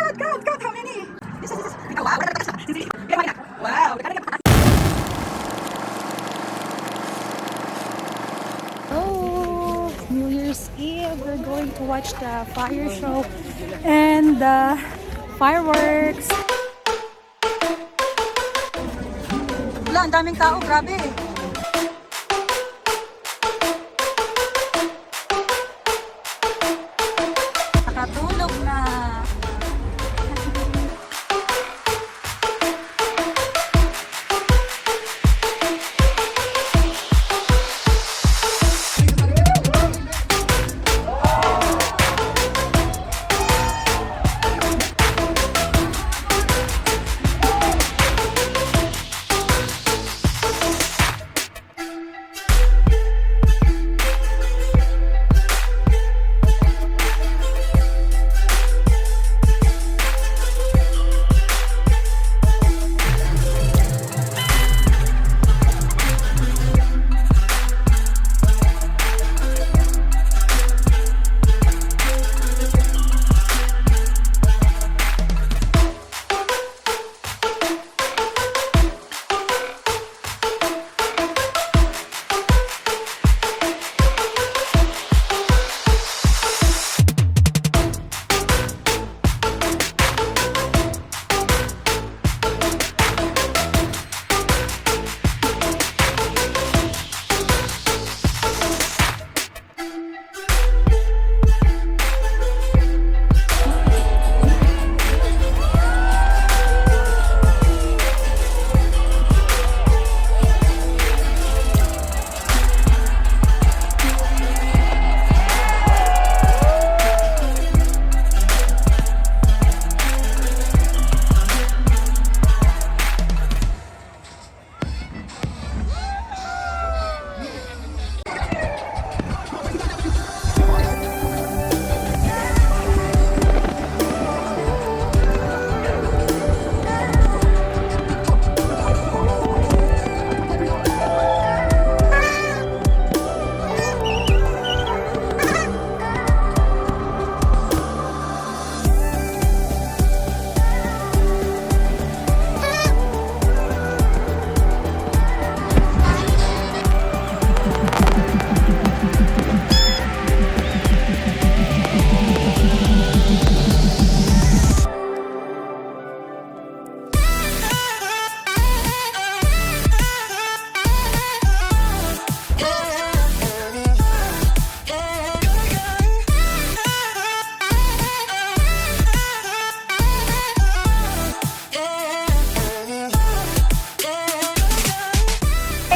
God, count, count, how many? This is. Wow, wow. Oh, New Year's Eve, we're going to watch the fire show and the fireworks. Wala, ang daming tao, grabe. Nakatulog na.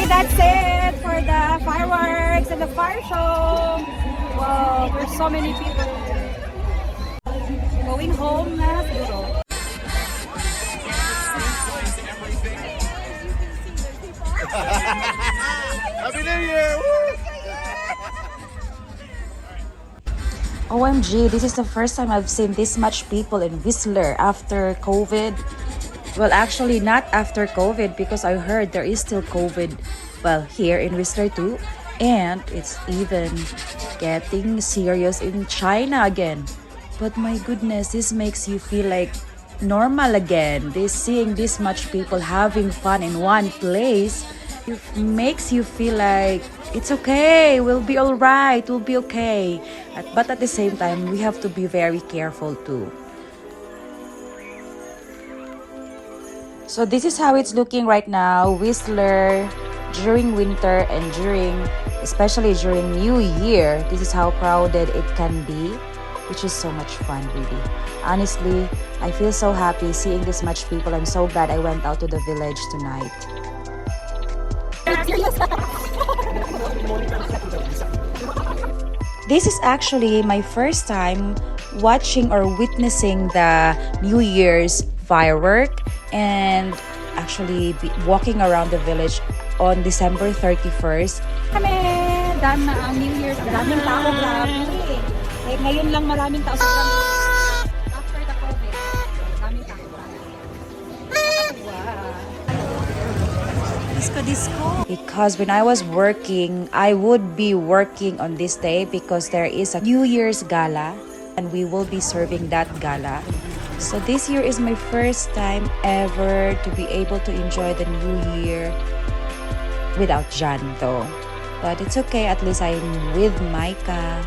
That's it for the fireworks and the fire show. Wow, there's so many people. Going home na siguro. Happy New Year! OMG, this is the first time I've seen this much people in Whistler after COVID. Well, actually not after COVID because I heard there is still COVID, well, here in Whistler too. And it's even getting serious in China again. But my goodness, this makes you feel like normal again. Seeing this much people having fun in one place, it makes you feel like it's okay, we'll be all right, we'll be okay. But at the same time, we have to be very careful too. So this is how it's looking right now, Whistler during winter and especially during New Year. This is how crowded it can be, which is so much fun really. Honestly, I feel so happy seeing this much people. I'm so glad I went out to the village tonight. This is actually my first time watching or witnessing the New Year's firework and actually walking around the village on December 31st. Kami, dami na ang New Year's, daming tao, grabe. Eh, ngayon lang maraming tao. After the COVID, daming tao. Wow. Disco, disco. Because when I was working, I would be working on this day because there is a New Year's gala and we will be serving that gala. So this year is my first time ever to be able to enjoy the new year without Jan though. But it's okay, at least I'm with Micah.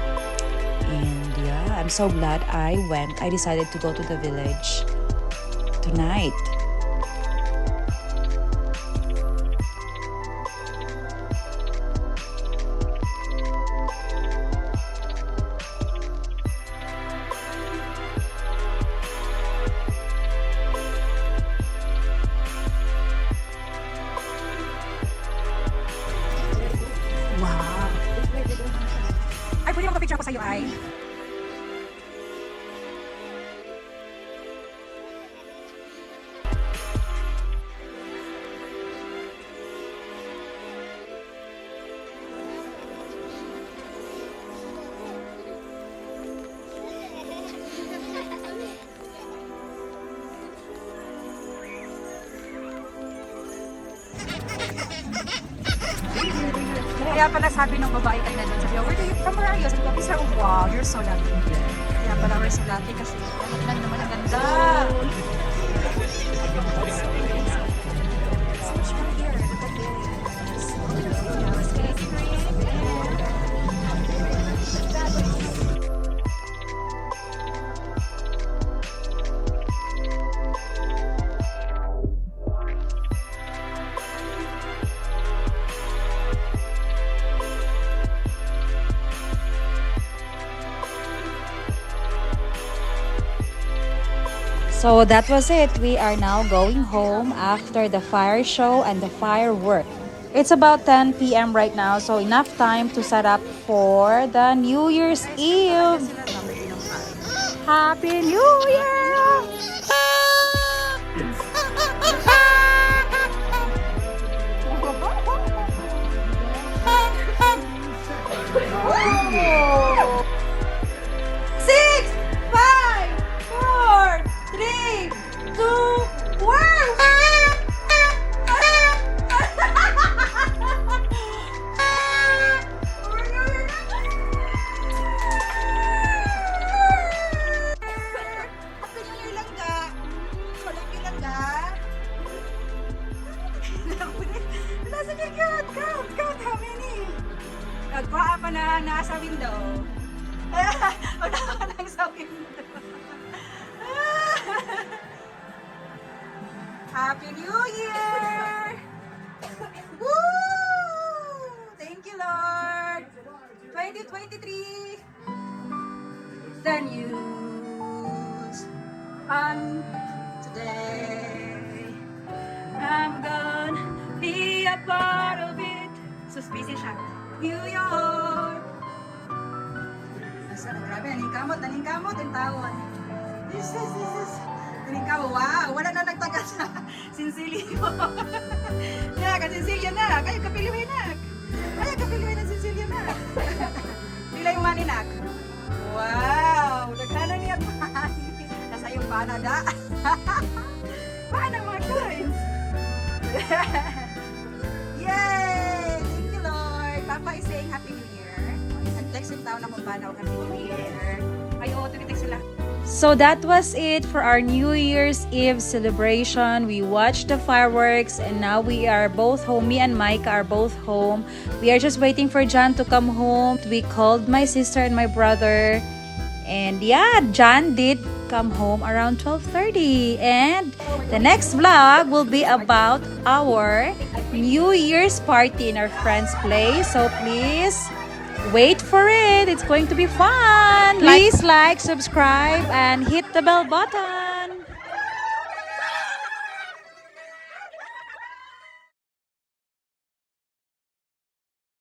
And yeah, I'm so glad I went. I decided to go to the village tonight. Wow. Ay, pwede magpa-picture ako sa'yo, ay. Kaya pala sabi ng babae kanina doon, sabi, from where are you? Sabi ko, Miss, oh wow, you're so lucky. Kaya pala we're so lucky kasi lang naman ang ganda. So much more here. Look at this. So that was it. We are now going home after the fire show and the firework. It's about 10 p.m. right now, so enough time to set up for the New Year's Eve. Happy New Year! Six, five, four, three, two, one. Nagkuha pa na nasa window. Wala ka lang sa window. Happy New Year! Woo! Thank you, Lord! 2023! The news on today. I'm gonna be a part of it. Suspicious siya. New York! Grabe, naningkamot yung tawon. This is. Naningkamot, wow! Wala na nagtaga sa Sinsilio. Ya, ka-Sinsilio na. Kayo kapiliwin na. Kayo kapiliwin ng Sinsilio na. Pila yung maninak. Wow! Nagkana niya man. Nasa yung Canada. Paano mga coins? Yay! Thank you, Lord. Papa is saying Happy New Year. Nag-text yung tao na kung paano Happy New Year. Ay, oo, tinitext sila. So that was it for our New Year's Eve celebration. We watched the fireworks and now we are both home. Me and Micah are both home. We are just waiting for John to come home. We called my sister and my brother. And yeah, John did come home around 12:30. And the next vlog will be about our New Year's party in our friend's place. So please wait for it. It's going to be fun. Please like, subscribe, and hit the bell button.